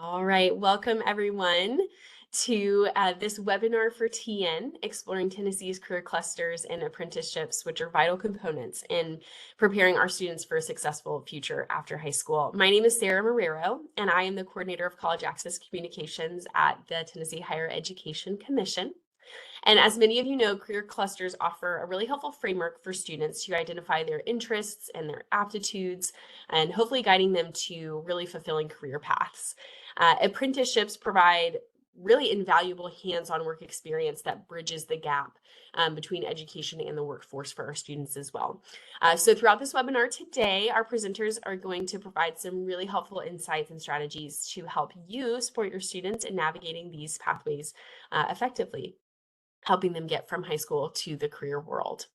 All right, welcome everyone to this webinar for TN, Exploring Tennessee's Career Clusters and Apprenticeships, which are vital components in preparing our students for a successful future after high school. My name is Sarah Marrero, and I am the coordinator of College Access Communications at the Tennessee Higher Education Commission. And as many of you know, career clusters offer a really helpful framework for students to identify their interests and their aptitudes, and hopefully guiding them to really fulfilling career paths. Apprenticeships provide really invaluable hands-on work experience that bridges the gap between education and the workforce for our students as well. So throughout this webinar today, our presenters are going to provide some really helpful insights and strategies to help you support your students in navigating these pathways effectively, helping them get from high school to the career world.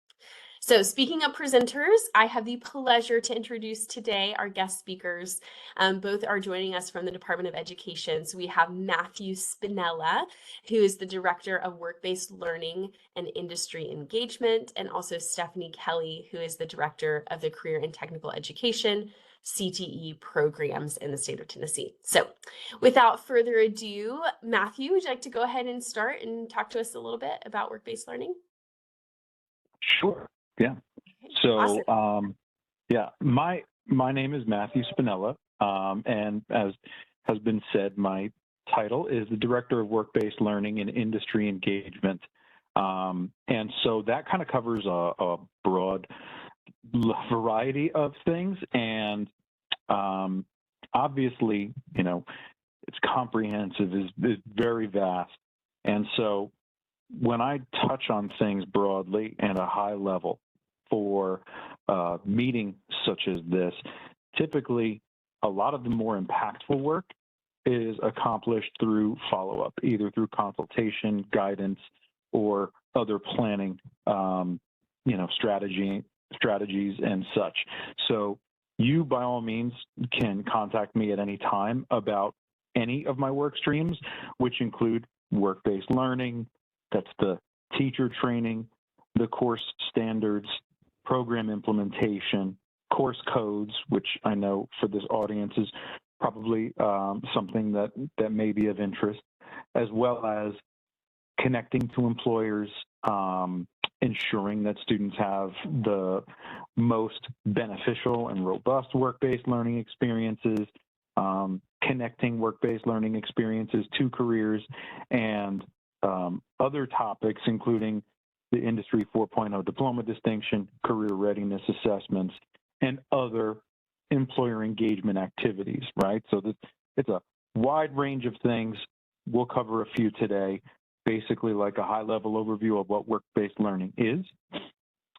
So speaking of presenters, I have the pleasure to introduce today our guest speakers. Both are joining us from the Department of Education. So we have Matthew Spinella, who is the Director of Work-Based Learning and Industry Engagement, and also Stephanie Kelly, who is the Director of the Career and Technical Education, CTE Programs in the state of Tennessee. So without further ado, Matthew, would you like to go ahead and start and talk to us a little bit about work-based learning? Sure. Yeah. So, Awesome. my name is Matthew Spinella, and as has been said, my title is the Director of Work-Based Learning and Industry Engagement. And so that kind of covers a broad variety of things, and obviously, it's comprehensive, is very vast. And so when I touch on things broadly and at a high level for a meeting such as this, typically a lot of the more impactful work is accomplished through follow-up, either through consultation, guidance, or other planning, strategies and such. So you, by all means, can contact me at any time about any of my work streams, which include work-based learning, that's the teacher training, the course standards, program implementation, course codes, which I know for this audience is probably something that may be of interest, as well as connecting to employers, ensuring that students have the most beneficial and robust work-based learning experiences, connecting work-based learning experiences to careers, and other topics, including the Industry 4.0 diploma distinction, career readiness assessments, and other employer engagement activities, right? So it's a wide range of things. We'll cover a few today, basically like a high-level overview of what work-based learning is,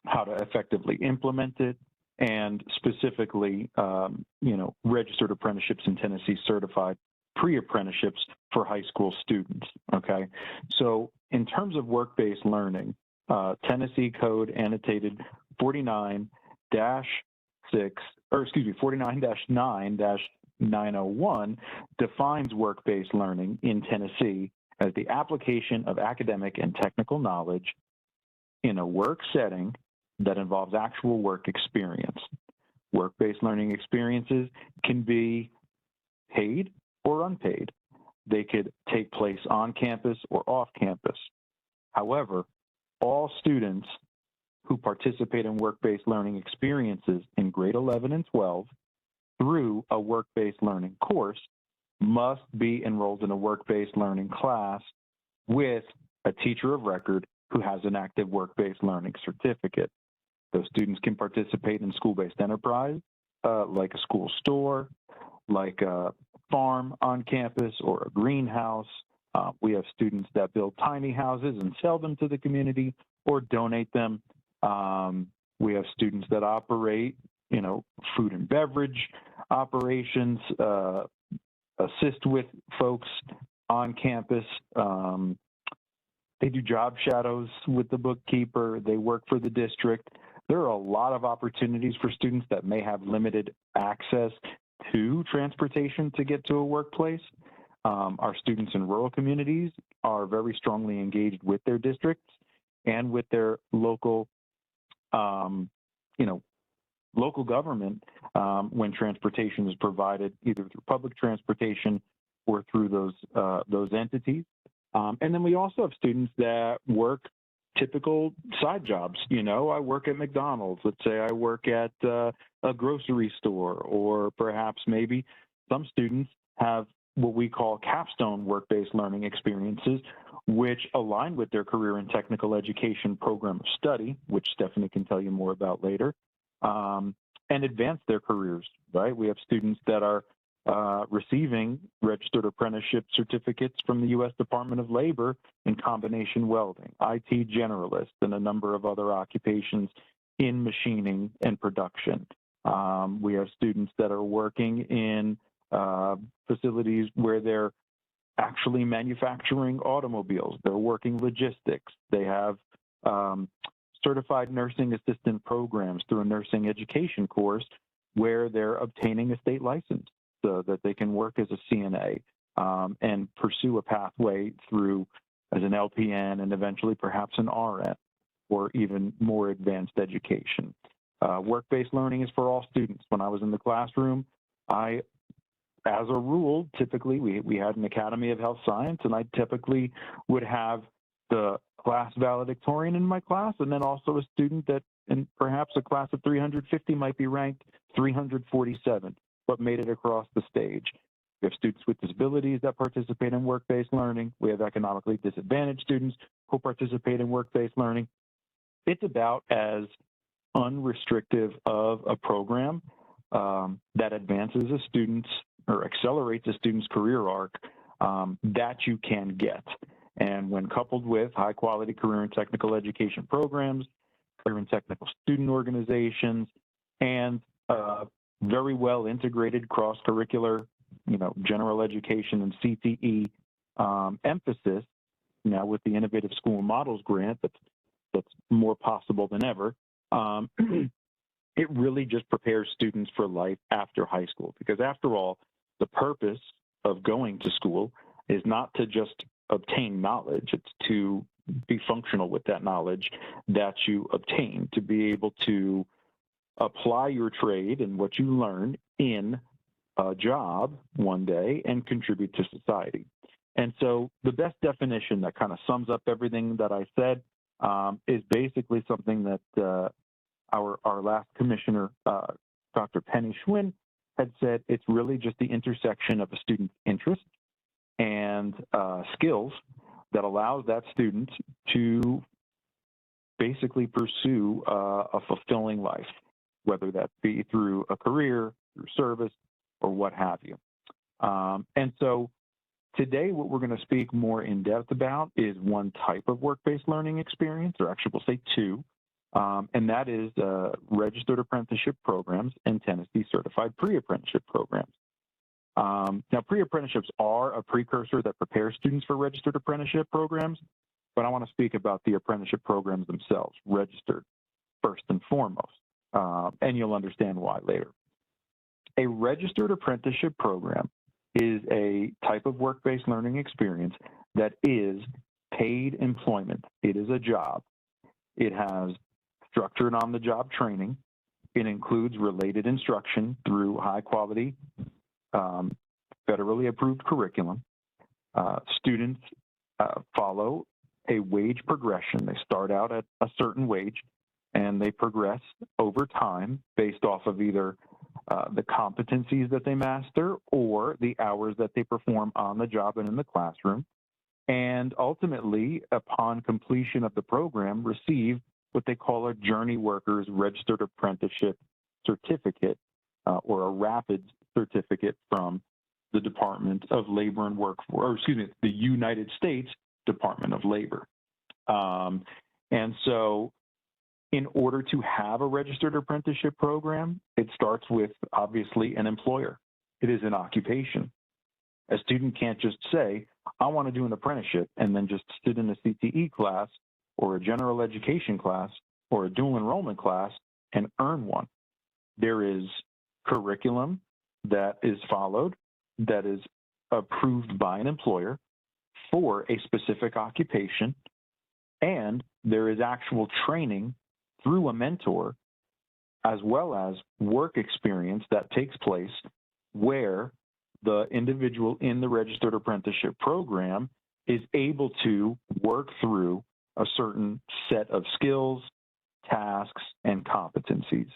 how to effectively implement it, and specifically, registered apprenticeships in Tennessee, certified pre-apprenticeships for high school students, okay? So in terms of work-based learning, Tennessee Code annotated 49-9-901 defines work-based learning in Tennessee as the application of academic and technical knowledge in a work setting that involves actual work experience. Work-based learning experiences can be paid or unpaid. They could take place on campus or off campus. However, all students who participate in work-based learning experiences in grade 11 and 12 through a work-based learning course must be enrolled in a work-based learning class with a teacher of record who has an active work-based learning certificate. Those students can participate in school-based enterprise, like a school store, like a farm on campus or a greenhouse. We have students that build tiny houses and sell them to the community or donate them. We have students that operate, food and beverage operations, assist with folks on campus. They do job shadows with the bookkeeper. They work for the district. There are a lot of opportunities for students that may have limited access to transportation to get to a workplace. Our students in rural communities are very strongly engaged with their districts and with their local, local government when transportation is provided, either through public transportation or through those entities. And then we also have students that work typical side jobs. You know, I work at McDonald's. Let's say I work at a grocery store, or perhaps maybe some students have what we call capstone work-based learning experiences, which align with their career and technical education program of study, which Stephanie can tell you more about later, and advance their careers, right? We have students that are receiving registered apprenticeship certificates from the U.S. Department of Labor in combination welding, IT generalist, and a number of other occupations in machining and production. We have students that are working in facilities where they're actually manufacturing automobiles. They're working logistics. They have certified nursing assistant programs through a nursing education course where they're obtaining a state license so that they can work as a CNA and pursue a pathway through as an LPN and eventually perhaps an RN or even more advanced education. Work-based learning is for all students. When I was in the classroom, as a rule, typically we had an Academy of Health Science, and I typically would have the class valedictorian in my class, and then also a student that in perhaps a class of 350 might be ranked 347, but made it across the stage. We have students with disabilities that participate in work-based learning. We have economically disadvantaged students who participate in work-based learning. It's about as unrestrictive of a program that advances a student's or accelerates a student's career arc that you can get. And when coupled with high quality career and technical education programs, career and technical student organizations, and very well integrated cross-curricular, general education and CTE emphasis, now with the Innovative School Models Grant that's more possible than ever, it really just prepares students for life after high school. Because after all, the purpose of going to school is not to just obtain knowledge, it's to be functional with that knowledge that you obtain, to be able to apply your trade and what you learn in a job one day and contribute to society. And so the best definition that kind of sums up everything that I said is basically something that our last commissioner, Dr. Penny Schwinn, had said. It's really just the intersection of a student's interest and skills that allows that student to basically pursue a fulfilling life, whether that be through a career, through service, or what have you. And so today, what we're going to speak more in depth about is one type of work-based learning experience, or actually we'll say two, and that is registered apprenticeship programs and Tennessee certified pre-apprenticeship programs. Now, pre-apprenticeships are a precursor that prepares students for registered apprenticeship programs, but I want to speak about the apprenticeship programs themselves, registered first and foremost, and you'll understand why later. A registered apprenticeship program is a type of work-based learning experience that is paid employment. It is a job. It has structured on-the-job training. It includes related instruction through high-quality, federally approved curriculum. Students follow a wage progression. They start out at a certain wage, and they progress over time based off of either the competencies that they master or the hours that they perform on the job and in the classroom. And ultimately, upon completion of the program, receive what they call a Journey Workers Registered Apprenticeship Certificate or a RAPID certificate from the Department of Labor and Workforce, or excuse me, the United States Department of Labor. And so in order to have a registered apprenticeship program, it starts with, obviously, an employer. It is an occupation. A student can't just say, I want to do an apprenticeship, and then just sit in a CTE class or a general education class or a dual enrollment class and earn one. There is curriculum that is followed that is approved by an employer for a specific occupation, and there is actual training through a mentor, as well as work experience that takes place where the individual in the registered apprenticeship program is able to work through a certain set of skills, tasks, and competencies.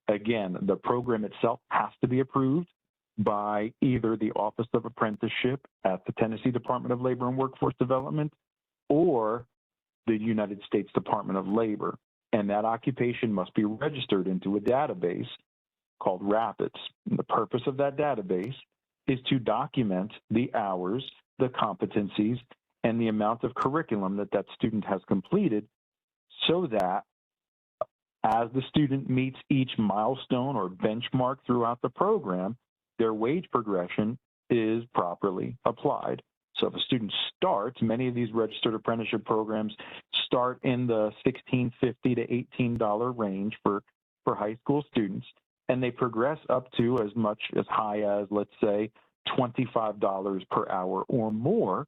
Again, the program itself has to be approved by either the Office of Apprenticeship at the Tennessee Department of Labor and Workforce Development or the United States Department of Labor. And that occupation must be registered into a database called RAPIDS. And the purpose of that database is to document the hours, the competencies, and the amount of curriculum that that student has completed so that as the student meets each milestone or benchmark throughout the program, their wage progression is properly applied. So if a student starts, many of these registered apprenticeship programs start in the $16.50 to $18 range for high school students, and they progress up to as much as high as, let's say, $25 per hour or more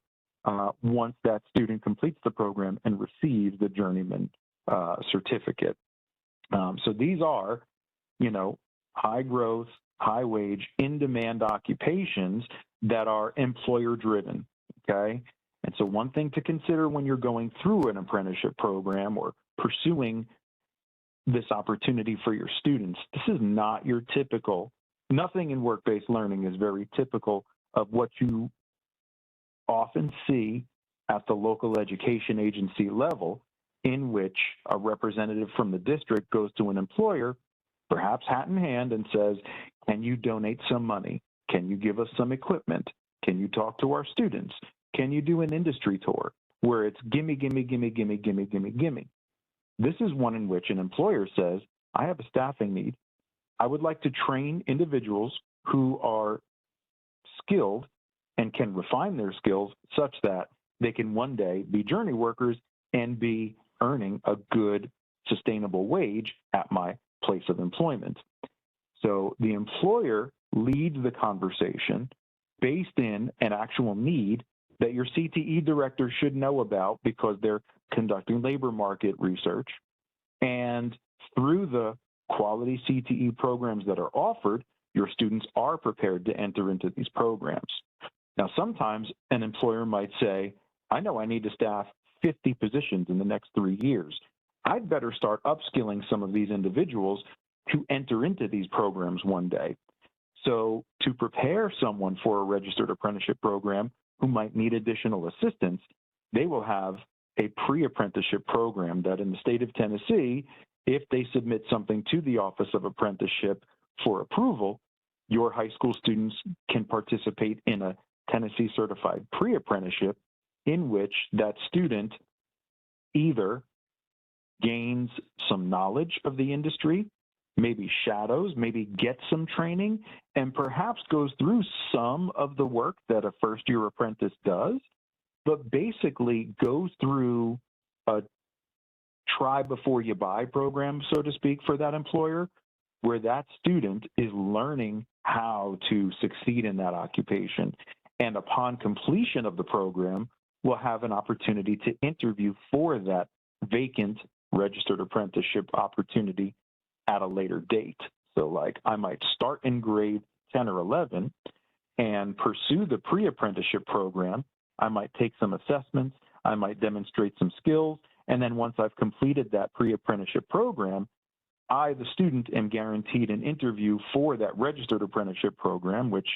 once that student completes the program and receives the journeyman certificate. So these are, high growth, high wage, in-demand occupations that are employer-driven, okay? And so one thing to consider when you're going through an apprenticeship program or pursuing this opportunity for your students, this is not your typical, nothing in work-based learning is very typical of what you often see at the local education agency level, in which a representative from the district goes to an employer, perhaps hat in hand, and says, can you donate some money? Can you give us some equipment? Can you talk to our students? Can you do an industry tour? Where it's gimme, gimme, gimme, gimme, gimme, gimme, gimme. This is one in which an employer says, I have a staffing need. I would like to train individuals who are skilled and can refine their skills such that they can one day be journey workers and be earning a good, sustainable wage at my place of employment. So the employer leads the conversation based in an actual need that your CTE director should know about because they're conducting labor market research. And through the quality CTE programs that are offered, your students are prepared to enter into these programs. Now, sometimes an employer might say, I know I need to staff 50 positions in the next 3 years. I'd better start upskilling some of these individuals to enter into these programs one day. So to prepare someone for a registered apprenticeship program who might need additional assistance, they will have a pre-apprenticeship program that in the state of Tennessee, if they submit something to the Office of Apprenticeship for approval, your high school students can participate in a Tennessee certified pre-apprenticeship in which that student either gains some knowledge of the industry, maybe shadows, maybe gets some training, and perhaps goes through some of the work that a first-year apprentice does, but basically goes through a try before you buy program, so to speak, for that employer, where that student is learning how to succeed in that occupation. And upon completion of the program, will have an opportunity to interview for that vacant registered apprenticeship opportunity at a later date. So like I might start in grade 10 or 11 and pursue the pre-apprenticeship program. I might take some assessments, I might demonstrate some skills, and then once I've completed that pre-apprenticeship program, I, the student, am guaranteed an interview for that registered apprenticeship program, which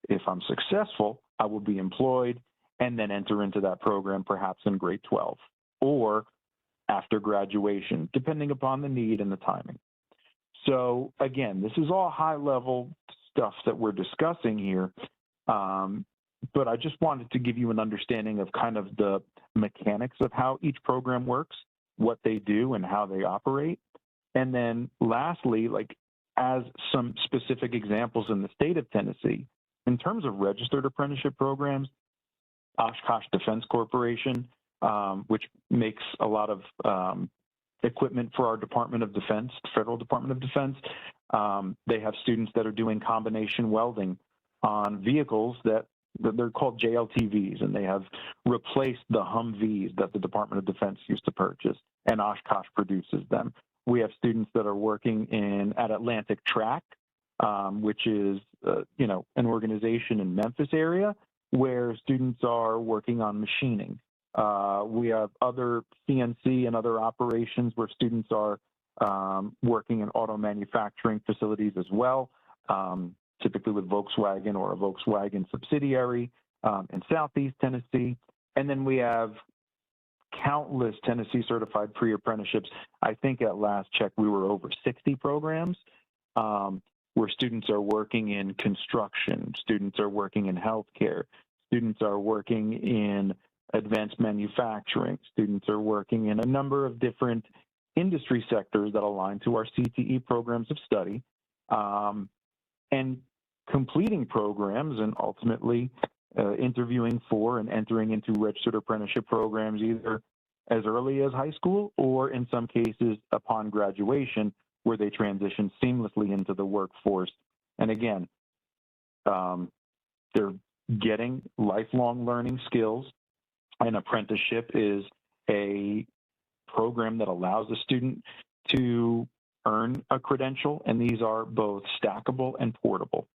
if I'm successful, I will be employed and then enter into that program perhaps in grade 12 or after graduation, depending upon the need and the timing. So again, this is all high-level stuff that we're discussing here, but I just wanted to give you an understanding of kind of the mechanics of how each program works, what they do, and how they operate. And then lastly, like as some specific examples in the state of Tennessee, in terms of registered apprenticeship programs, Oshkosh Defense Corporation, which makes a lot of equipment for our Department of Defense, Federal Department of Defense. They have students that are doing combination welding on vehicles that they're called JLTVs, and they have replaced the Humvees that the Department of Defense used to purchase, and Oshkosh produces them. We have students that are working at Atlantic Track, which is an organization in Memphis area where students are working on machining. We have other CNC and other operations where students are working in auto manufacturing facilities as well, typically with Volkswagen or a Volkswagen subsidiary in Southeast Tennessee. And then we have countless Tennessee certified pre-apprenticeships. I think at last check, we were over 60 programs where students are working in construction, students are working in healthcare, students are working in advanced manufacturing, students are working in a number of different industry sectors that align to our CTE programs of study, and completing programs and ultimately interviewing for and entering into registered apprenticeship programs either as early as high school or in some cases upon graduation where they transition seamlessly into the workforce. And again, they're getting lifelong learning skills. An apprenticeship is a program that allows a student to earn a credential, and these are both stackable and portable.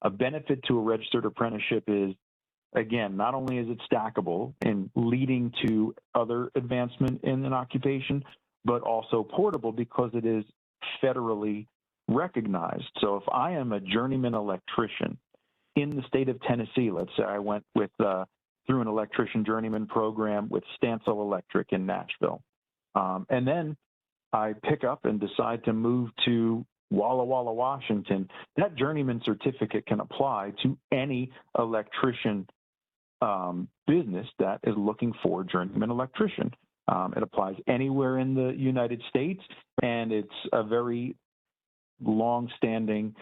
A benefit to a registered apprenticeship is, again, not only is it stackable and leading to other advancement in an occupation, but also portable because it is federally recognized. So if I am a journeyman electrician in the state of Tennessee, let's say I went with through an electrician journeyman program with Stansel Electric in Nashville, and then I pick up and decide to move to Walla Walla, Washington, that journeyman certificate can apply to any electrician business that is looking for a journeyman electrician. It applies anywhere in the United States, and it's a very long-standing,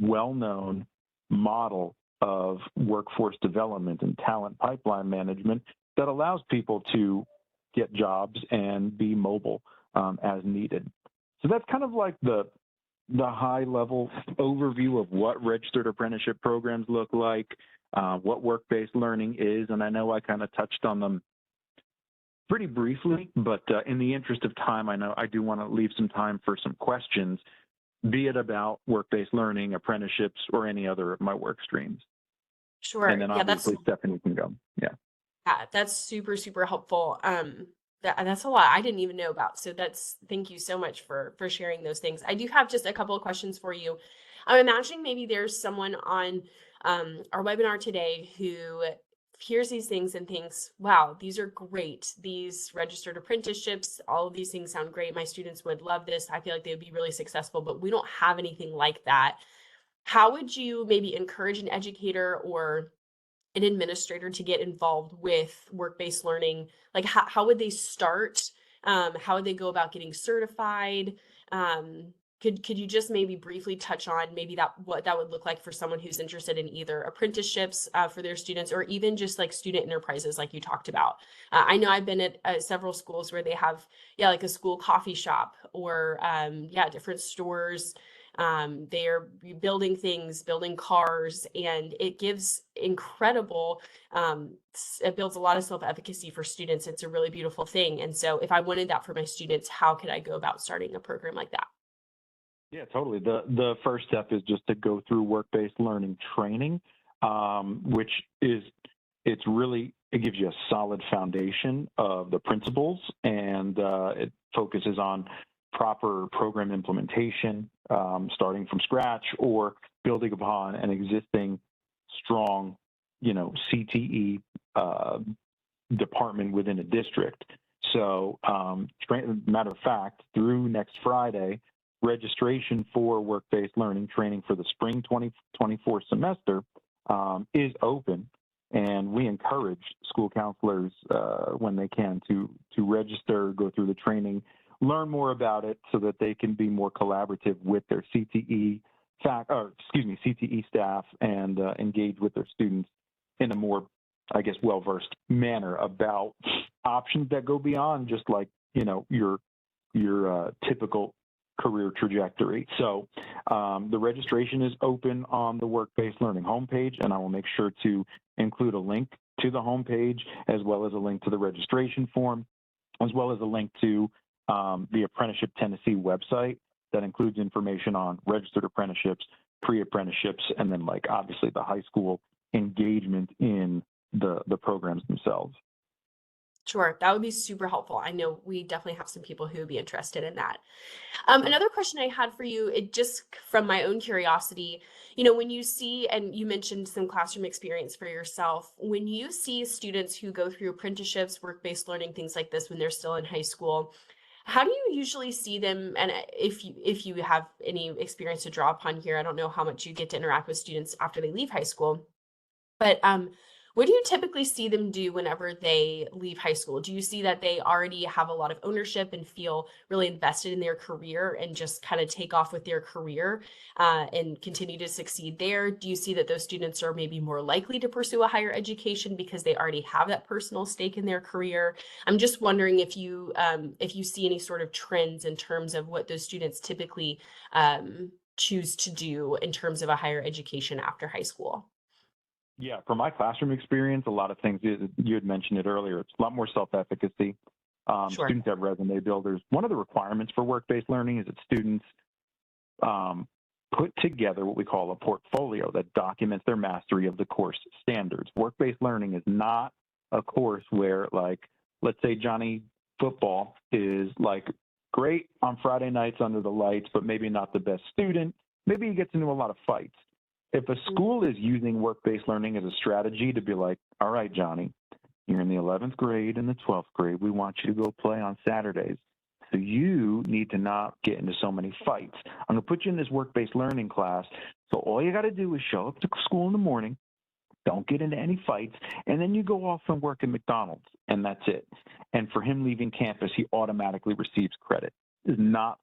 well-known model of workforce development and talent pipeline management that allows people to get jobs and be mobile as needed. So that's kind of like the high-level overview of what registered apprenticeship programs look like, what work-based learning is, and I know I kind of touched on them pretty briefly, but in the interest of time, I know I do want to leave some time for some questions, be it about work-based learning, apprenticeships, or any other of my work streams. Sure. And then Yeah, obviously Stephanie can go. Yeah. that's super, super helpful. That's a lot I didn't even know about. So thank you so much for sharing those things. I do have just a couple of questions for you. I'm imagining maybe there's someone on our webinar today who hears these things and thinks, wow, these are great. These registered apprenticeships, all of these things sound great. My students would love this. I feel like they would be really successful, but we don't have anything like that. How would you maybe encourage an educator or an administrator to get involved with work-based learning? Like how would they start? How would they go about getting certified? Could you just maybe briefly touch on maybe what that would look like for someone who's interested in either apprenticeships for their students or even just like student enterprises like you talked about? I know I've been at several schools where they have, like a school coffee shop or different stores. They are building things, building cars, and it gives incredible, it builds a lot of self-efficacy for students. It's a really beautiful thing. And so if I wanted that for my students, how could I go about starting a program like that? Yeah, totally. The first step is just to go through work-based learning training, which is, it gives you a solid foundation of the principles, and it focuses on proper program implementation, starting from scratch or building upon an existing strong, CTE department within a district. So, matter of fact, through next Friday, registration for work-based learning training for the spring 2024 semester is open, and we encourage school counselors when they can to register, go through the training, learn more about it so that they can be more collaborative with their CTE staff and engage with their students in a more, I guess, well-versed manner about options that go beyond just like, your typical career trajectory. So the registration is open on the work-based learning homepage, and I will make sure to include a link to the homepage as well as a link to the registration form, as well as a link to the Apprenticeship Tennessee website that includes information on registered apprenticeships, pre-apprenticeships, and then like obviously the high school engagement in the programs themselves. Sure, that would be super helpful. I know we definitely have some people who would be interested in that. Another question I had for you, it just from my own curiosity, when you see, and you mentioned some classroom experience for yourself, when you see students who go through apprenticeships, work-based learning, things like this when they're still in high school, how do you usually see them? And if you have any experience to draw upon here, I don't know how much you get to interact with students after they leave high school, but what do you typically see them do whenever they leave high school? Do you see that they already have a lot of ownership and feel really invested in their career and just kind of take off with their career and continue to succeed there? Do you see that those students are maybe more likely to pursue a higher education because they already have that personal stake in their career? I'm just wondering if you see any sort of trends in terms of what those students typically choose to do in terms of a higher education after high school. Yeah, from my classroom experience, a lot of things you had mentioned it earlier. It's a lot more self-efficacy. Sure. Students have resume builders. One of the requirements for work-based learning is that students put together what we call a portfolio that documents their mastery of the course standards. Work-based learning is not a course where, like, let's say Johnny football is like great on Friday nights under the lights, but maybe not the best student. Maybe he gets into a lot of fights. If a school is using work-based learning as a strategy to be like, all right, Johnny, you're in the 11th grade and the 12th grade. We want you to go play on Saturdays. So you need to not get into so many fights. I'm going to put you in this work-based learning class. So all you got to do is show up to school in the morning, don't get into any fights, and then you go off and work at McDonald's, and that's it. And for him leaving campus, he automatically receives credit. This is not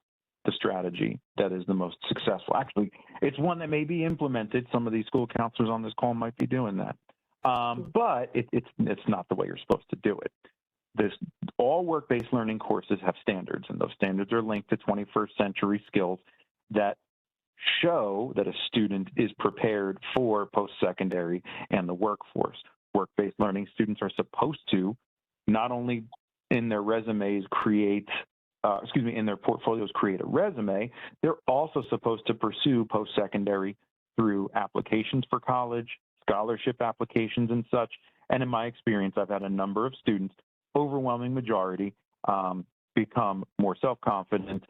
the strategy that is the most successful. Actually, it's one that may be implemented. Some of these school counselors on this call might be doing that. But it's not the way you're supposed to do it. All work-based learning courses have standards, and those standards are linked to 21st century skills that show that a student is prepared for post-secondary and the workforce. Work-based learning students are supposed to not only in their resumes in their portfolios create a resume, they're also supposed to pursue post-secondary through applications for college, scholarship applications and such. And in my experience, I've had a number of students, overwhelming majority, become more self-confident,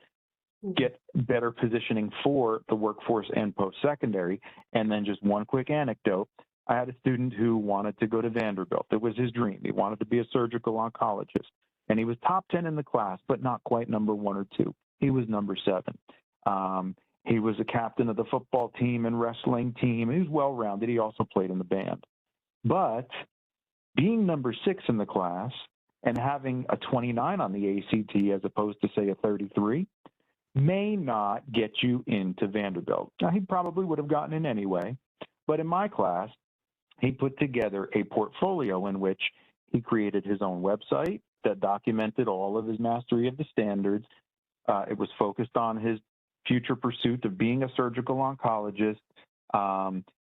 get better positioning for the workforce and post-secondary. And then just one quick anecdote. I had a student who wanted to go to Vanderbilt. It was his dream. He wanted to be a surgical oncologist. And he was top 10 in the class, but not quite number 1 or 2. He was number 7. He was a captain of the football team and wrestling team. He was well-rounded. He also played in the band. But being number 6 in the class and having a 29 on the ACT as opposed to, say, a 33 may not get you into Vanderbilt. Now, he probably would have gotten in anyway. But in my class, he put together a portfolio in which he created his own website that documented all of his mastery of the standards. It was focused on his future pursuit of being a surgical oncologist.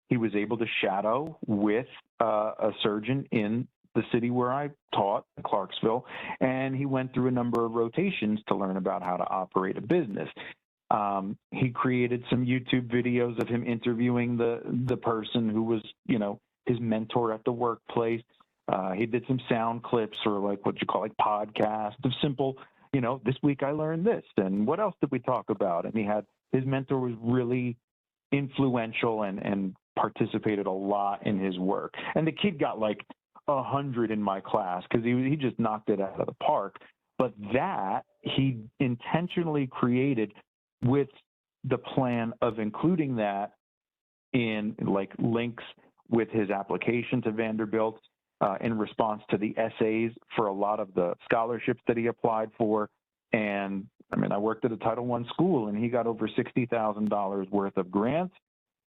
He was able to shadow with a surgeon in the city where I taught, Clarksville, and he went through a number of rotations to learn about how to operate a business. He created some YouTube videos of him interviewing the person who was, his mentor at the workplace. He did some sound clips or like what you call like podcasts of simple, this week I learned this and what else did we talk about? And his mentor was really influential and participated a lot in his work. And the kid got like 100 in my class because he just knocked it out of the park. But that he intentionally created with the plan of including that in like links with his application to Vanderbilt in response to the essays for a lot of the scholarships that he applied for. And I worked at a Title I school and he got over $60,000 worth of grants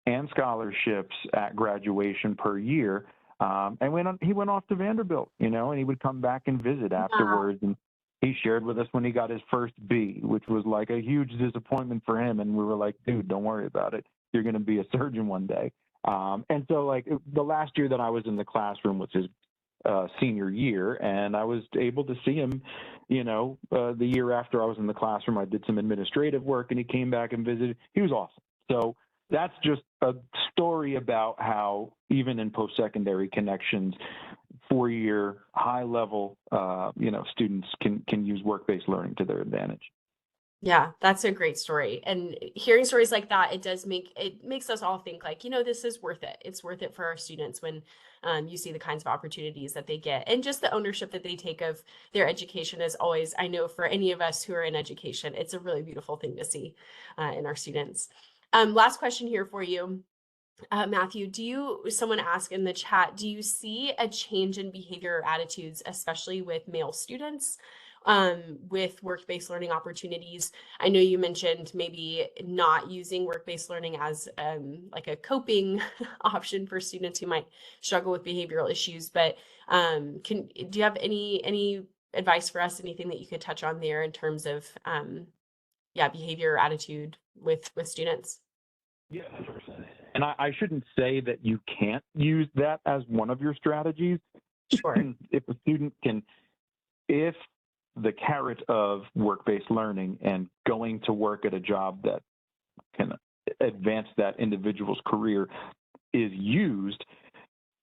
and scholarships at graduation per year. And he went off to Vanderbilt, and he would come back and visit afterwards. And he shared with us when he got his first B, which was like a huge disappointment for him. And we were like, dude, don't worry about it. You're going to be a surgeon one day. And so like the last year that I was in the classroom was his senior year, and I was able to see him, the year after I was in the classroom. I did some administrative work and he came back and visited. He was awesome. So that's just a story about how even in post-secondary connections, 4-year high-level, students can use work-based learning to their advantage. Yeah, that's a great story. And hearing stories like that, it makes us all think like, this is worth it. It's worth it for our students when you see the kinds of opportunities that they get, and just the ownership that they take of their education is always, I know for any of us who are in education, it's a really beautiful thing to see in our students. Last question here for you. Matthew, someone asked in the chat, do you see a change in behavior or attitudes, especially with male students, with work-based learning opportunities? I know you mentioned maybe not using work-based learning as like a coping option for students who might struggle with behavioral issues, but do you have any advice for us, anything that you could touch on there in terms of behavior or attitude with students? Yeah, 100%. And I shouldn't say that you can't use that as one of your strategies. Sure. If the carrot of work-based learning and going to work at a job that can advance that individual's career is used,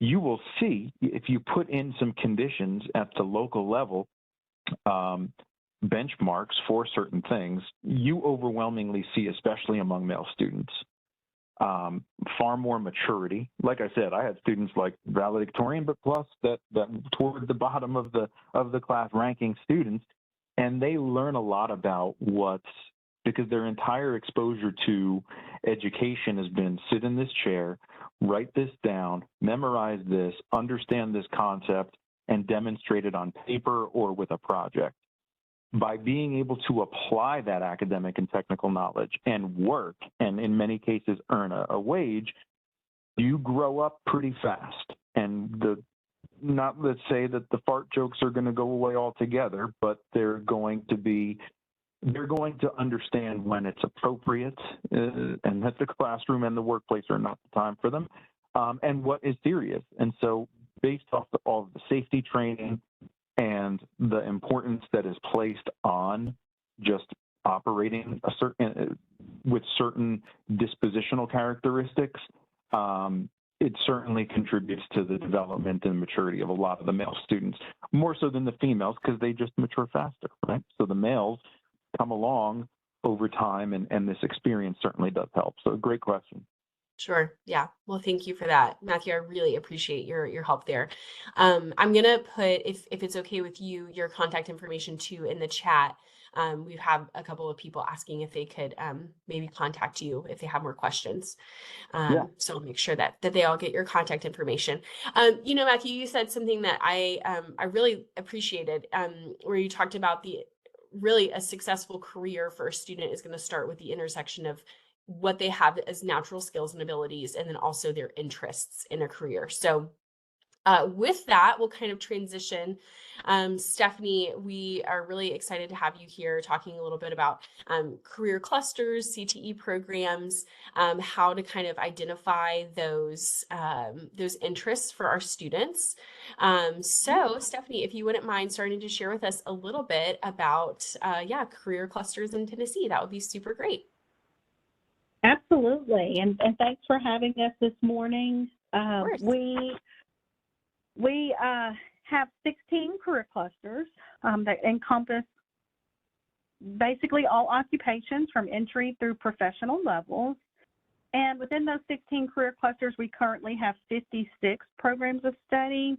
you will see, if you put in some conditions at the local level, benchmarks for certain things, you overwhelmingly see, especially among male students, far more maturity. Like I said, I had students like valedictorian, but plus that toward the bottom of the class ranking students, and they learn a lot about because their entire exposure to education has been sit in this chair, write this down, memorize this, understand this concept, and demonstrate it on paper or with a project. By being able to apply that academic and technical knowledge and work, and in many cases earn a wage, you grow up pretty fast. And let's say that the fart jokes are going to go away altogether, but they're going to understand when it's appropriate, and that the classroom and the workplace are not the time for them, and what is serious. And so based off all of the safety training and the importance that is placed on just operating with certain dispositional characteristics, it certainly contributes to the development and maturity of a lot of the male students, more so than the females, because they just mature faster, right? So the males come along over time, and this experience certainly does help. So great question. Sure. Yeah. Well, thank you for that, Matthew. I really appreciate your help there. I'm gonna put, if it's okay with you, your contact information too in the chat. We have a couple of people asking if they could maybe contact you if they have more questions. So I'll make sure that they all get your contact information. Matthew, you said something that I really appreciated, where you talked about really a successful career for a student is going to start with the intersection of what they have as natural skills and abilities, and then also their interests in a career. So with that, we'll kind of transition. Stephanie, we are really excited to have you here talking a little bit about career clusters, CTE programs, how to kind of identify those interests for our students. So Stephanie, if you wouldn't mind starting to share with us a little bit about career clusters in Tennessee, that would be super great. Absolutely, and thanks for having us this morning. We have 16 career clusters that encompass basically all occupations from entry through professional levels. And within those 16 career clusters, we currently have 56 programs of study.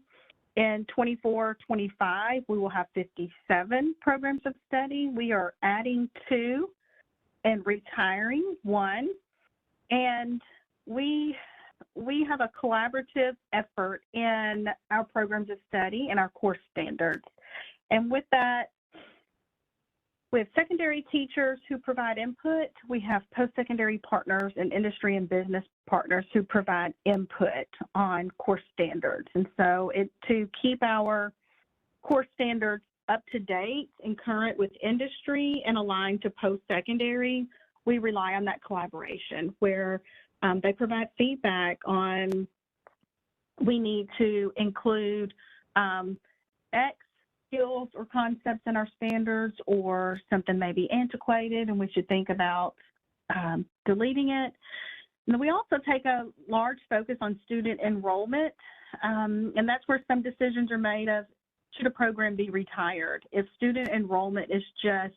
In 24-25, we will have 57 programs of study. We are adding 2 and retiring 1. And we have a collaborative effort in our programs of study and our course standards. And with that, we have secondary teachers who provide input. We have post-secondary partners and industry and business partners who provide input on course standards. And so to keep our course standards up to date and current with industry and aligned to post-secondary, we rely on that collaboration where they provide feedback on we need to include X skills or concepts in our standards, or something may be antiquated and we should think about deleting it. And we also take a large focus on student enrollment, and that's where some decisions are made of, should a program be retired? If student enrollment is just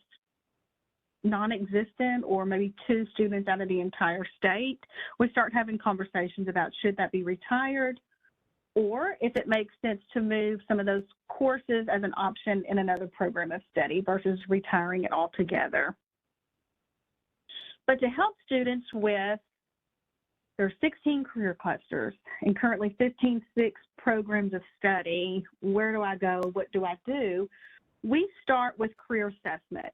non-existent, or maybe 2 students out of the entire state, we start having conversations about should that be retired, or if it makes sense to move some of those courses as an option in another program of study versus retiring it altogether. But to help students with, there are 16 career clusters and currently 15 programs of study. Where do I go? What do I do? We start with career assessment.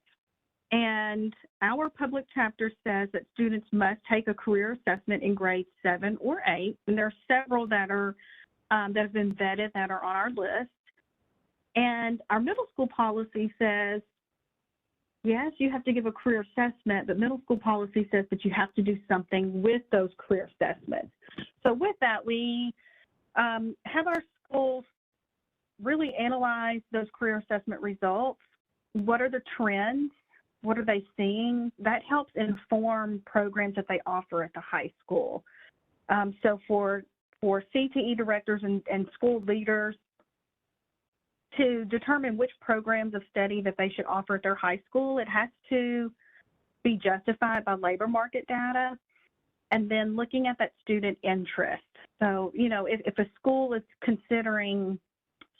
And our public chapter says that students must take a career assessment in grades 7 or 8. And there are several that are that have been vetted that are on our list. And our middle school policy says, yes, you have to give a career assessment, but middle school policy says that you have to do something with those career assessments. So with that, we have our schools really analyze those career assessment results. What are the trends? What are they seeing? That helps inform programs that they offer at the high school. So for CTE directors and school leaders to determine which programs of study that they should offer at their high school, it has to be justified by labor market data, and then looking at that student interest. So, you know, if a school is considering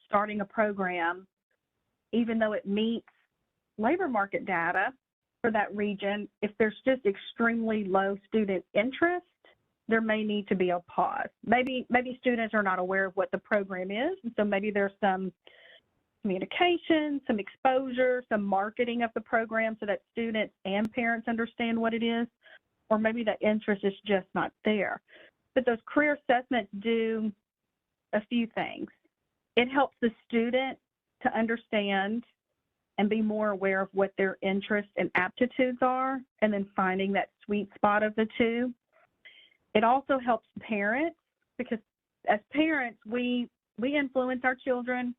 starting a program, even though it meets labor market data for that region, if there's just extremely low student interest, there may need to be a pause. Maybe students are not aware of what the program is, and so maybe there's some communication, some exposure, some marketing of the program so that students and parents understand what it is, or maybe that interest is just not there. But those career assessments do a few things. It helps the student to understand and be more aware of what their interests and aptitudes are, and then finding that sweet spot of the two. It also helps parents, because as parents, we influence our children,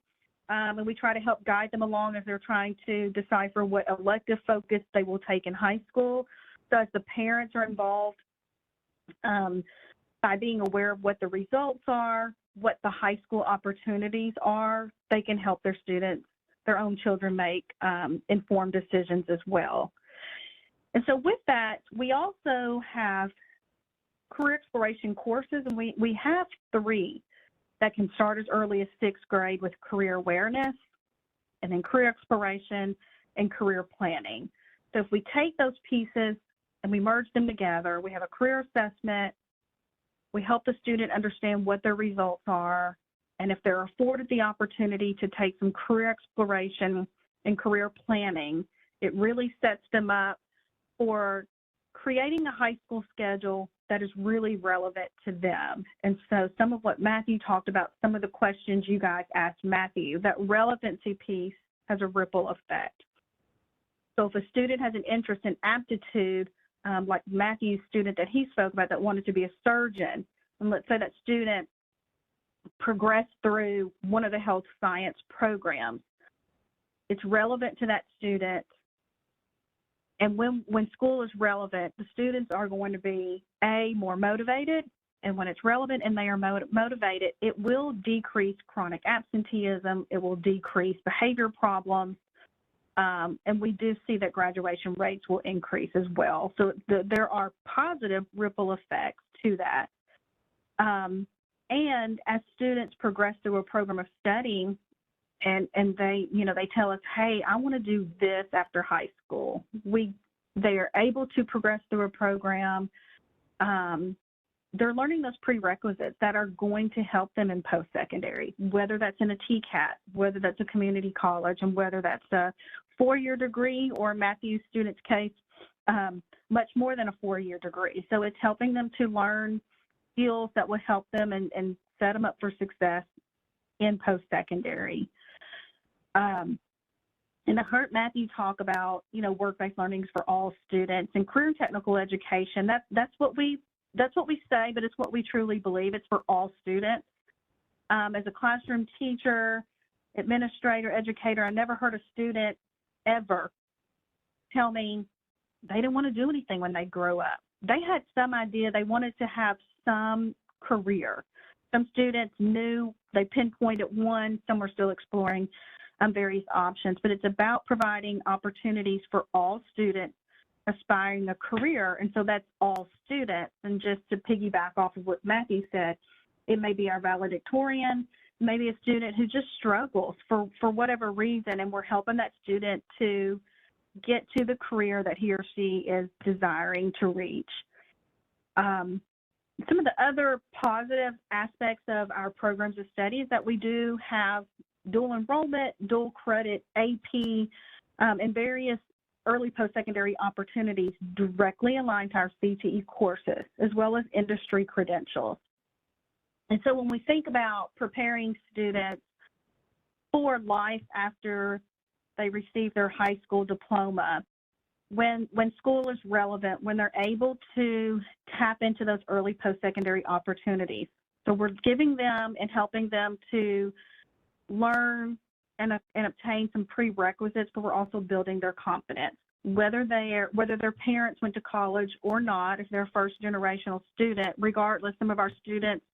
and we try to help guide them along as they're trying to decipher what elective focus they will take in high school. So as the parents are involved, by being aware of what the results are, what the high school opportunities are, they can help their students, their own children, make informed decisions as well. And so with that, we also have career exploration courses, and we have 3 that can start as early as 6th grade with career awareness, and then career exploration and career planning. So if we take those pieces and we merge them together, we have a career assessment, we help the student understand what their results are, and if they're afforded the opportunity to take some career exploration and career planning, it really sets them up for creating a high school schedule that is really relevant to them. And so some of what Matthew talked about, some of the questions you guys asked Matthew, that relevancy piece has a ripple effect. So if a student has an interest in aptitude, like Matthew's student that he spoke about that wanted to be a surgeon, and let's say that student progressed through one of the health science programs, it's relevant to that student. And when school is relevant, the students are going to be, A, more motivated, and when it's relevant and they are motivated, it will decrease chronic absenteeism, it will decrease behavior problems, and we do see that graduation rates will increase as well. So there are positive ripple effects to that. And as students progress through a program of study, and they, you know, they tell us, hey, I want to do this after high school. They are able to progress through a program. They're learning those prerequisites that are going to help them in post-secondary, whether that's in a TCAT, whether that's a community college, and whether that's a 4-year degree, or Matthew's student's case, much more than a 4-year degree. So it's helping them to learn skills that will help them and set them up for success in post-secondary. And I heard Matthew talk about, you know, work-based learning for all students and career and technical education. That's what we say, but it's what we truly believe. It's for all students. As a classroom teacher, administrator, educator, I never heard a student ever tell me they didn't want to do anything when they grow up. they had some idea they wanted to have some career. Some students knew they pinpointed one, some were still exploring various options, but it's about providing opportunities for all students aspiring a career, and so that's all students. And just to piggyback off of what Matthew said, it may be our valedictorian, maybe a student who just struggles for whatever reason, and we're helping that student to get to the career that he or she is desiring to reach. Some of the other positive aspects of our programs of study is that we do have dual enrollment, dual credit, AP, and various early post-secondary opportunities directly aligned to our CTE courses, as well as industry credentials. And so when we think about preparing students for life after they receive their high school diploma, when school is relevant, when they're able to tap into those early post-secondary opportunities. So we're giving them and helping them to learn and obtain some prerequisites, but we're also building their confidence. Whether their parents went to college or not, if they're a first-generational student, regardless, some of our students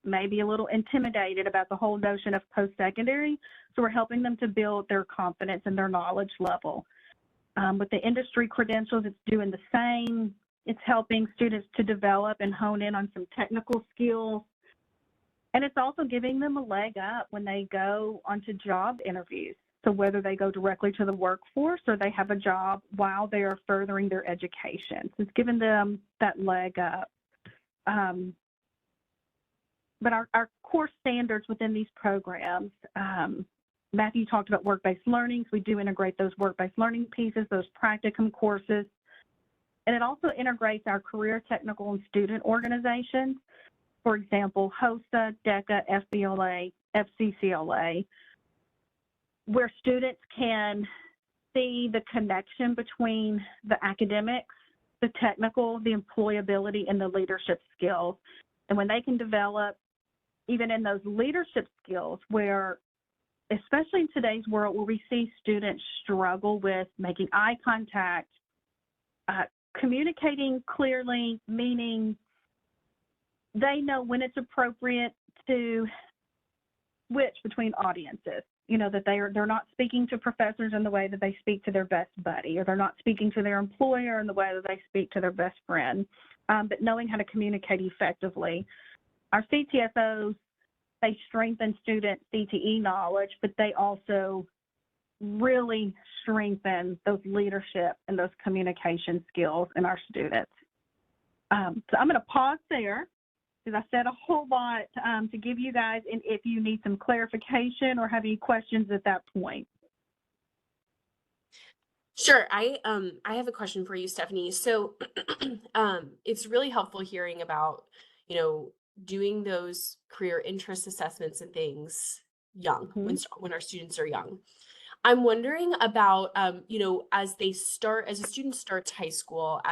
may be a little intimidated about the whole notion of post-secondary, so we're helping them to build their confidence and their knowledge level. With the industry credentials, it's doing the same. It's helping students to develop and hone in on some technical skills. And it's also giving them a leg up when they go onto job interviews. So whether they go directly to the workforce or they have a job while they are furthering their education. So it's giving them that leg up. But our core standards within these programs, Matthew talked about work-based learning. So we do integrate those work-based learning pieces, those practicum courses. And it also integrates our career, technical, and student organizations. For example, HOSA, DECA, FBLA, FCCLA, where students can see the connection between the academics, the technical, the employability, and the leadership skills. And when they can develop, even in those leadership skills, where, especially in today's world, where we see students struggle with making eye contact, communicating clearly, meaning they know when it's appropriate to switch between audiences. You know, that they're not speaking to professors in the way that they speak to their best buddy, or they're not speaking to their employer in the way that they speak to their best friend, but knowing how to communicate effectively. Our CTSOs, they strengthen student CTE knowledge, but they also really strengthen those leadership and those communication skills in our students. So I'm going to pause there, because I said a whole lot to give you guys, and if you need some clarification or have any questions at that point. Sure. I have a question for you, Stephanie. So it's really helpful hearing about, doing those career interest assessments and things young, when our students are young. I'm wondering about, as a student starts high school,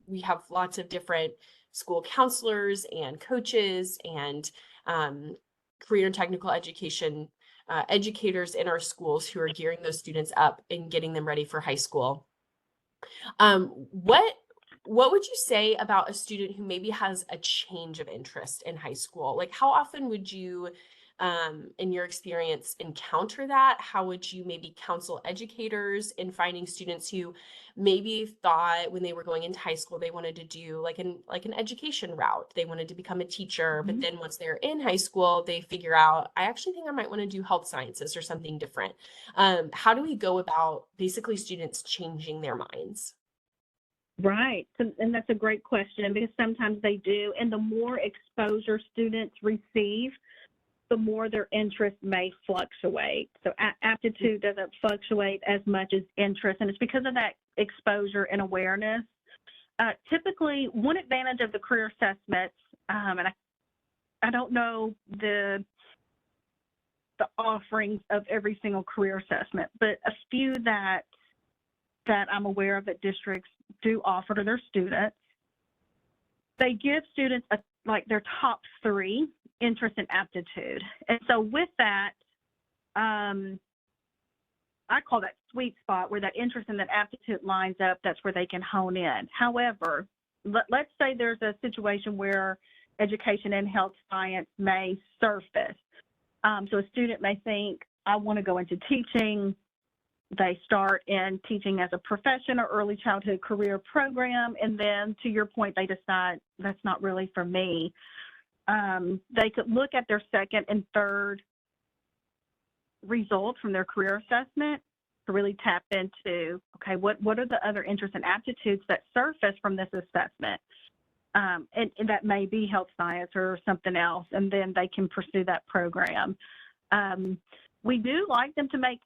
we have lots of different school counselors and coaches and career and technical education educators in our schools who are gearing those students up and getting them ready for high school. What would you say about a student who maybe has a change of interest in high school? Like, how often would you, in your experience, encounter that? How would you maybe counsel educators in finding students who maybe thought when they were going into high school they wanted to do like an education route, they wanted to become a teacher, but then once they're in high school they figure out, I actually think I might want to do health sciences or something different. How do we go about basically students changing their minds? Right, and that's a great question, because sometimes they do, and the more exposure students receive, the more their interest may fluctuate. So aptitude doesn't fluctuate as much as interest, and it's because of that exposure and awareness. Typically, one advantage of the career assessments, and I don't know the offerings of every single career assessment, but a few that I'm aware of that districts do offer to their students. They give students their top 3, interest and aptitude. And so with that, I call that sweet spot where that interest and that aptitude lines up. That's where they can hone in. However, let's say there's a situation where education and health science may surface. So a student may think, I want to go into teaching. They start in teaching as a profession or early childhood career program, and then to your point, they decide that's not really for me. They could look at their second and third results from their career assessment to really tap into, okay, what are the other interests and aptitudes that surface from this assessment? And that may be health science or something else, and then they can pursue that program. We do like them to make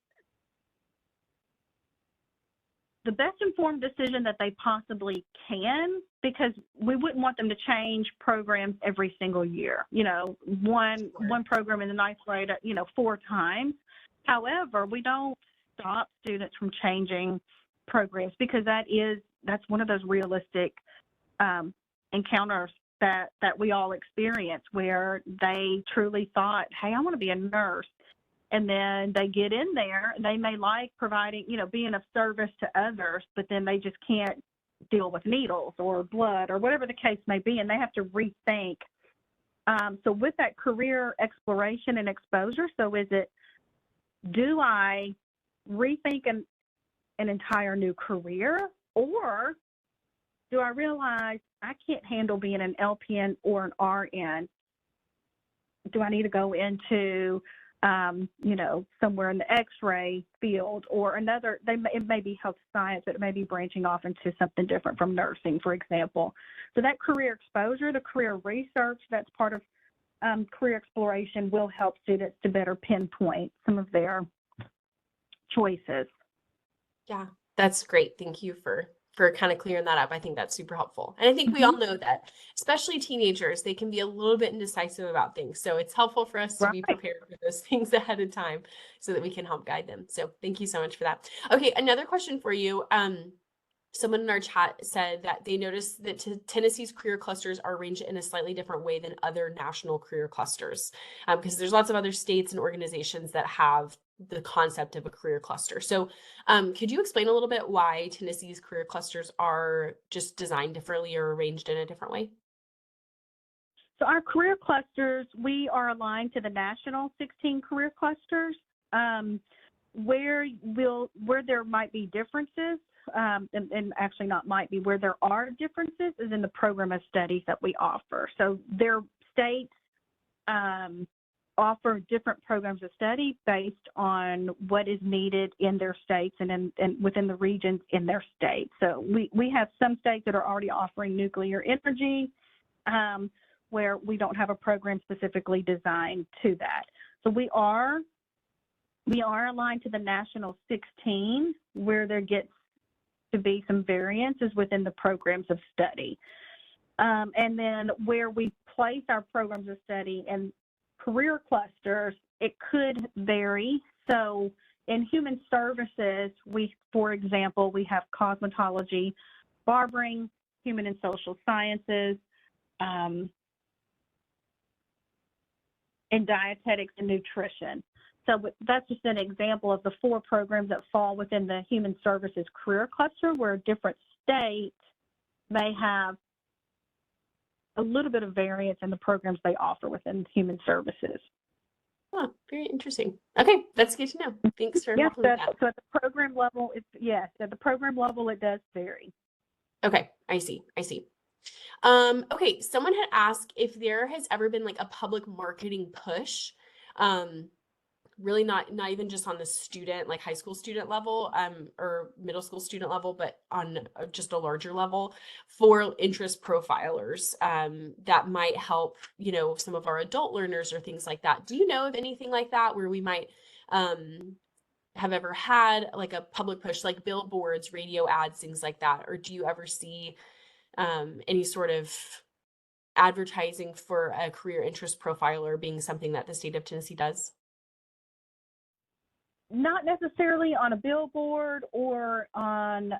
the best informed decision that they possibly can, because we wouldn't want them to change programs every single year. You know, one program in the ninth grade, 4 times. However, we don't stop students from changing programs, because that's one of those realistic encounters that we all experience, where they truly thought, hey, I want to be a nurse. And then they get in there, and they may like providing, being of service to others, but then they just can't deal with needles or blood or whatever the case may be, and they have to rethink. So with that career exploration and exposure, so is it, do I rethink an entire new career, or do I realize I can't handle being an LPN or an RN? Do I need to go into somewhere in the X-ray field or another? It may be health science, but it may be branching off into something different from nursing, for example. So that career exposure, the career research, that's part of career exploration, will help students to better pinpoint some of their choices. Yeah, that's great. Thank you for kind of clearing that up. I think that's super helpful. And I think we all know that, especially teenagers, they can be a little bit indecisive about things. So it's helpful for us to be prepared for those things ahead of time so that we can help guide them. So thank you so much for that. Okay, another question for you. Someone in our chat said that they noticed that Tennessee's career clusters are arranged in a slightly different way than other national career clusters, because there's lots of other states and organizations that have the concept of a career cluster. So could you explain a little bit why Tennessee's career clusters are just designed differently or arranged in a different way? So our career clusters, we are aligned to the national 16 career clusters. Where there might be differences, and actually not might be, where there are differences is in the program of studies that we offer. So their states offer different programs of study based on what is needed in their states and within the regions in their states. So we have some states that are already offering nuclear energy, where we don't have a program specifically designed to that. So we are aligned to the national 16, where there gets to be some variances within the programs of study. And then where we place our programs of study and career clusters, it could vary. So in human services, for example, we have cosmetology, barbering, human and social sciences, and dietetics and nutrition. So that's just an example of the 4 programs that fall within the human services career cluster, where different states may have a little bit of variance in the programs they offer within human services. Oh, very interesting. Okay, that's good to know. Thanks for Yes, that. so at the program level, at the program level, it does vary. Okay, I see. Okay, someone had asked if there has ever been like a public marketing push, really not even just on the student, like high school student level, or middle school student level, but on just a larger level, for interest profilers, that might help, some of our adult learners or things like that. Do you know of anything like that where we might have ever had like a public push, like billboards, radio ads, things like that? Or do you ever see any sort of advertising for a career interest profiler being something that the state of Tennessee does? Not necessarily on a billboard or on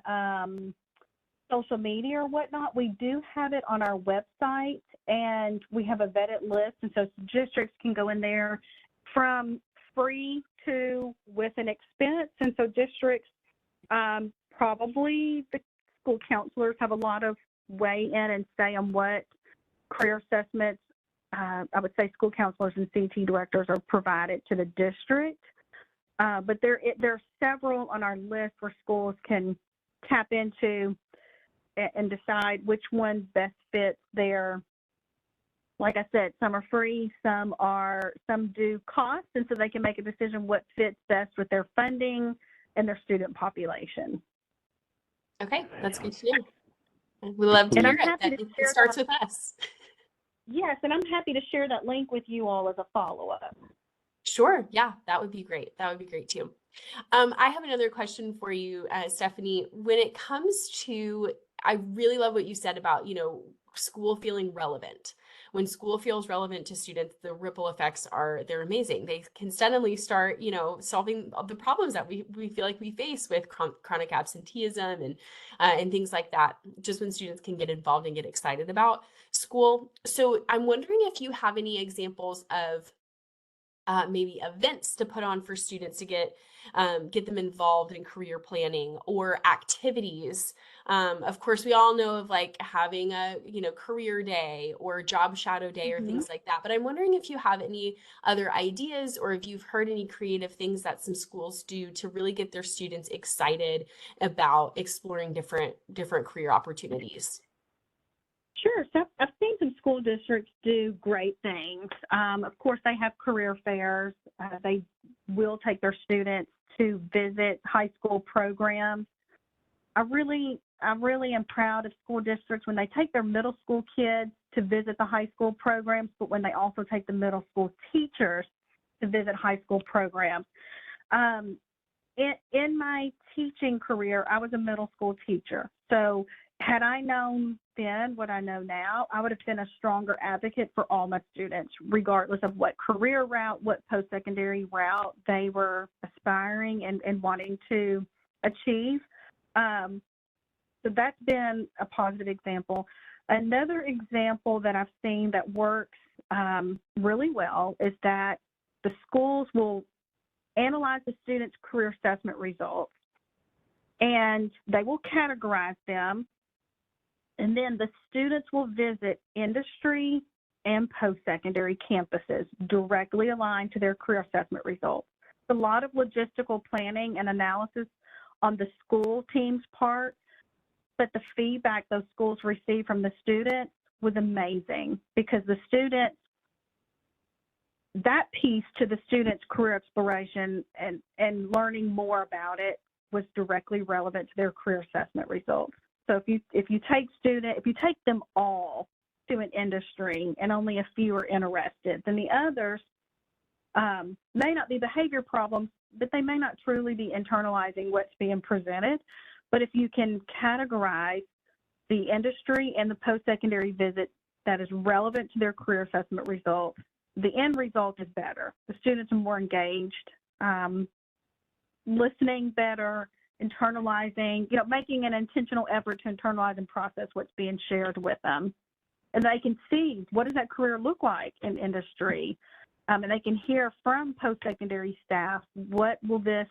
social media or whatnot. We do have it on our website, and we have a vetted list, and so districts can go in there from free to with an expense. And so districts, probably the school counselors have a lot of weigh in and say on what career assessments, I would say school counselors and CTE directors are provided to the district. But there are several on our list where schools can tap into and decide which one best fits their, like I said, some are free, some do cost, and so they can make a decision what fits best with their funding and their student population. Okay, that's good to know. We love to hear it. It starts with us. Yes, and I'm happy to share that link with you all as a follow-up. Sure. Yeah, that would be great. That would be great too. I have another question for you, Stephanie. When it comes to, I really love what you said about, school feeling relevant. When school feels relevant to students, the ripple effects they're amazing. They can suddenly start, solving the problems that we feel like we face with chronic absenteeism and things like that, just when students can get involved and get excited about school. So I'm wondering if you have any examples of maybe events to put on for students to get them involved in career planning, or activities. Of course, we all know of like having a career day or job shadow day or things like that. But I'm wondering if you have any other ideas, or if you've heard any creative things that some schools do to really get their students excited about exploring different career opportunities. Sure. So I've seen some school districts do great things. Of course, they have career fairs. They will take their students to visit high school programs. I really am proud of school districts when they take their middle school kids to visit the high school programs, but when they also take the middle school teachers to visit high school programs. In my teaching career, I was a middle school teacher. So had I known then what I know now, I would have been a stronger advocate for all my students, regardless of what career route, what post-secondary route they were aspiring and wanting to achieve. So that's been a positive example. Another example that I've seen that works really well is that the schools will analyze the students' career assessment results, and they will categorize them. And then the students will visit industry and post-secondary campuses directly aligned to their career assessment results. A lot of logistical planning and analysis on the school team's part, but the feedback those schools received from the students was amazing, because the students, that piece to the students' career exploration and learning more about it was directly relevant to their career assessment results. So if you take them all to an industry and only a few are interested, then the others may not be behavior problems, but they may not truly be internalizing what's being presented. But if you can categorize the industry and the post-secondary visit that is relevant to their career assessment results, the end result is better. The students are more engaged, listening better, internalizing, making an intentional effort to internalize and process what's being shared with them. And they can see, what does that career look like in industry? And they can hear from post-secondary staff, what will this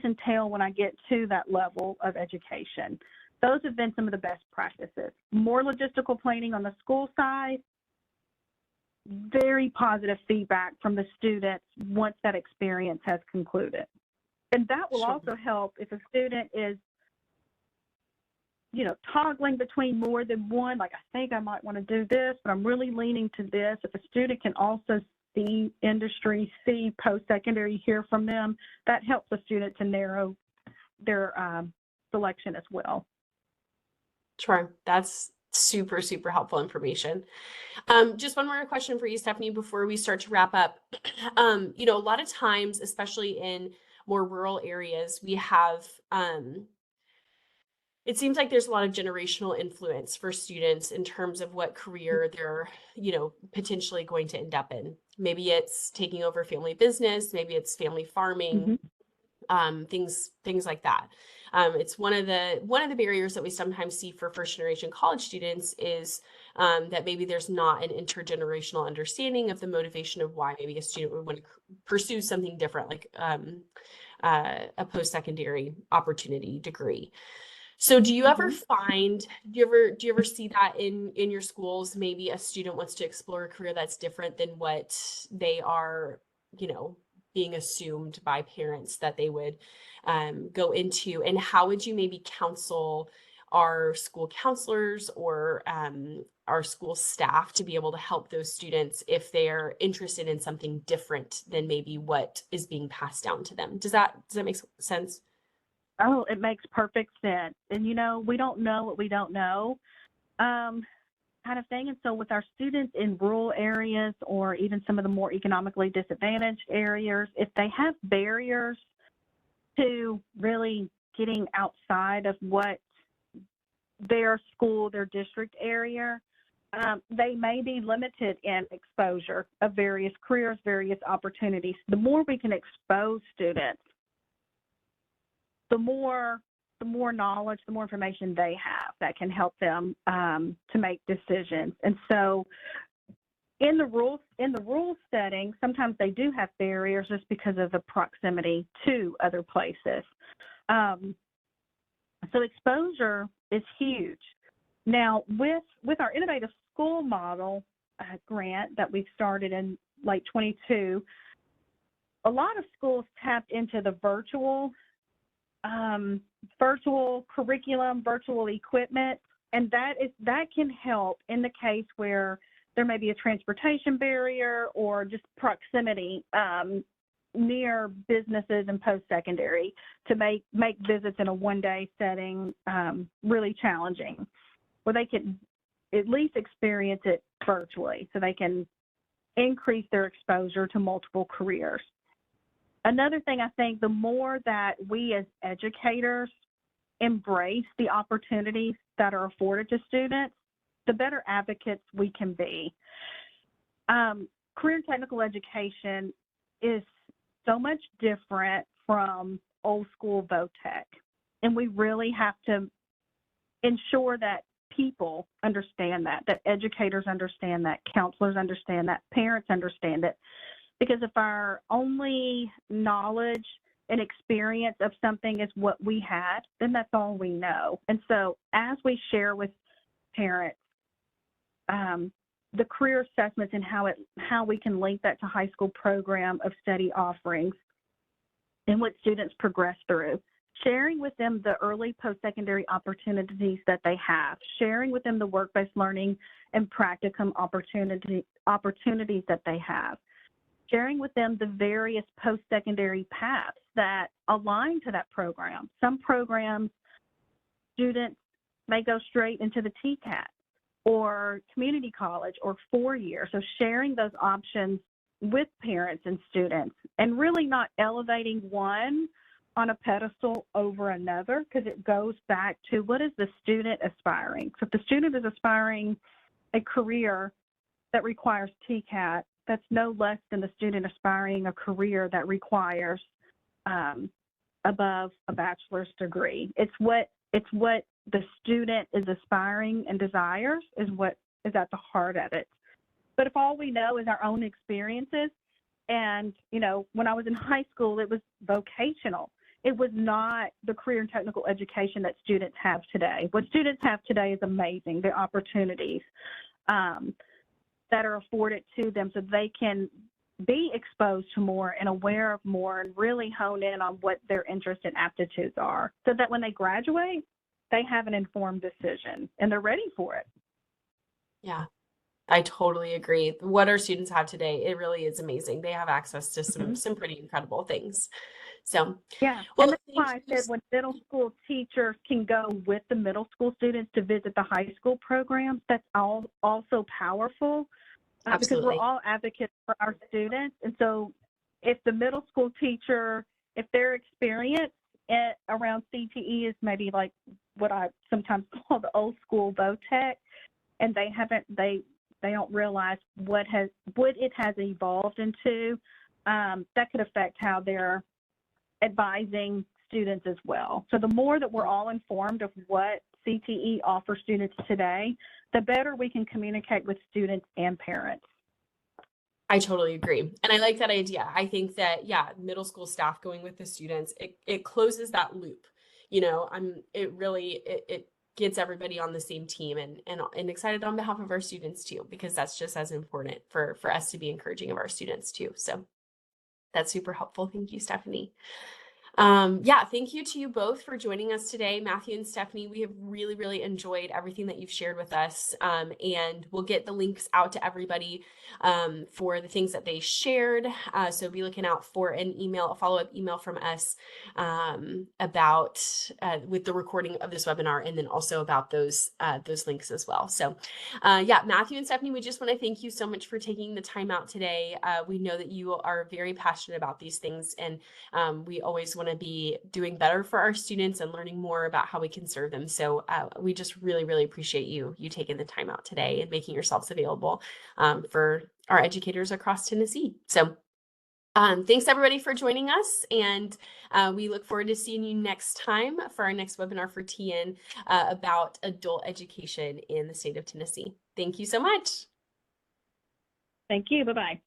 entail when I get to that level of education? Those have been some of the best practices. More logistical planning on the school side, very positive feedback from the students once that experience has concluded. And that will also help if a student is, toggling between more than one, like I think I might want to do this, but I'm really leaning to this. If a student can also see industry, see post-secondary, hear from them, that helps a student to narrow their selection as well. Sure. That's super, super helpful information. Just one more question for you, Stephanie, before we start to wrap up. A lot of times, especially in more rural areas, we have, it seems like there's a lot of generational influence for students in terms of what career they're, potentially going to end up in. Maybe it's taking over family business, maybe it's family farming, things like that. It's one of the barriers that we sometimes see for first generation college students is that maybe there's not an intergenerational understanding of the motivation of why maybe a student would want to pursue something different, like a post-secondary opportunity degree. So do you ever find, do you ever see that in your schools, maybe a student wants to explore a career that's different than what they are, being assumed by parents that they would go into? And how would you maybe counsel our school counselors or our school staff to be able to help those students if they're interested in something different than maybe what is being passed down to them? Does that make sense? Oh, it makes perfect sense. And, we don't know what we don't know, kind of thing. And so with our students in rural areas or even some of the more economically disadvantaged areas, if they have barriers to really getting outside of what their school, their district area, they may be limited in exposure of various careers, various opportunities. The more we can expose students, the more knowledge, the more information they have that can help them to make decisions. And so in the rural setting, sometimes they do have barriers just because of the proximity to other places. So exposure is huge. Now, with our Innovative School Model grant that we've started in late 22, a lot of schools tapped into the virtual curriculum, virtual equipment, and that can help in the case where there may be a transportation barrier or just proximity near businesses and post-secondary to make visits in a one-day setting really challenging, where they can at least experience it virtually so they can increase their exposure to multiple careers. Another thing, I think, the more that we as educators embrace the opportunities that are afforded to students, the better advocates we can be. Career and technical education is so much different from old school vo-tech, and we really have to ensure that people understand that educators understand that, counselors understand that, parents understand it. Because if our only knowledge and experience of something is what we had, then that's all we know. And so as we share with parents the career assessments and how we can link that to high school program of study offerings and what students progress through, sharing with them the early post-secondary opportunities that they have, sharing with them the work-based learning and practicum opportunities that they have, sharing with them the various post-secondary paths that align to that program. Some programs, students may go straight into the TCAT or community college or 4-year. So sharing those options with parents and students and really not elevating one on a pedestal over another, because it goes back to what is the student aspiring. So if the student is aspiring a career that requires TCAT, that's no less than the student aspiring a career that requires above a bachelor's degree. It's what the student is aspiring and desires is what is at the heart of it. But if all we know is our own experiences, and when I was in high school, it was vocational. It was not the career and technical education that students have today. What students have today is amazing, the opportunities that are afforded to them so they can be exposed to more and aware of more and really hone in on what their interests and aptitudes are so that when they graduate, they have an informed decision and they're ready for it. Yeah, I totally agree. What our students have today, it really is amazing. They have access to some pretty incredible things. So, yeah, well, and that's why I said when middle school teachers can go with the middle school students to visit the high school programs, that's also powerful because we're all advocates for our students. And so if the middle school teacher, if their experience around CTE is maybe like what I sometimes call the old school vo-tech, and they don't realize what it has evolved into, that could affect how they're advising students as well. So the more that we're all informed of what CTE offers students today, the better we can communicate with students and parents. I totally agree. And I like that idea. I think that, yeah, middle school staff going with the students, it closes that loop. You know, it gets everybody on the same team and excited on behalf of our students too, because that's just as important for us to be encouraging of our students too. So that's super helpful. Thank you, Stephanie. Yeah, thank you to you both for joining us today, Matthew and Stephanie. We have really, really enjoyed everything that you've shared with us, and we'll get the links out to everybody for the things that they shared. So be looking out for an email, a follow-up email from us about with the recording of this webinar, and then also about those links as well. So yeah, Matthew and Stephanie, we just want to thank you so much for taking the time out today. We know that you are very passionate about these things, and we always want to be doing better for our students and learning more about how we can serve them. So we just really, really appreciate you taking the time out today and making yourselves available for our educators across Tennessee. So thanks everybody for joining us, and we look forward to seeing you next time for our next webinar for TN about adult education in the state of Tennessee. Thank you so much. Thank you. Bye-bye.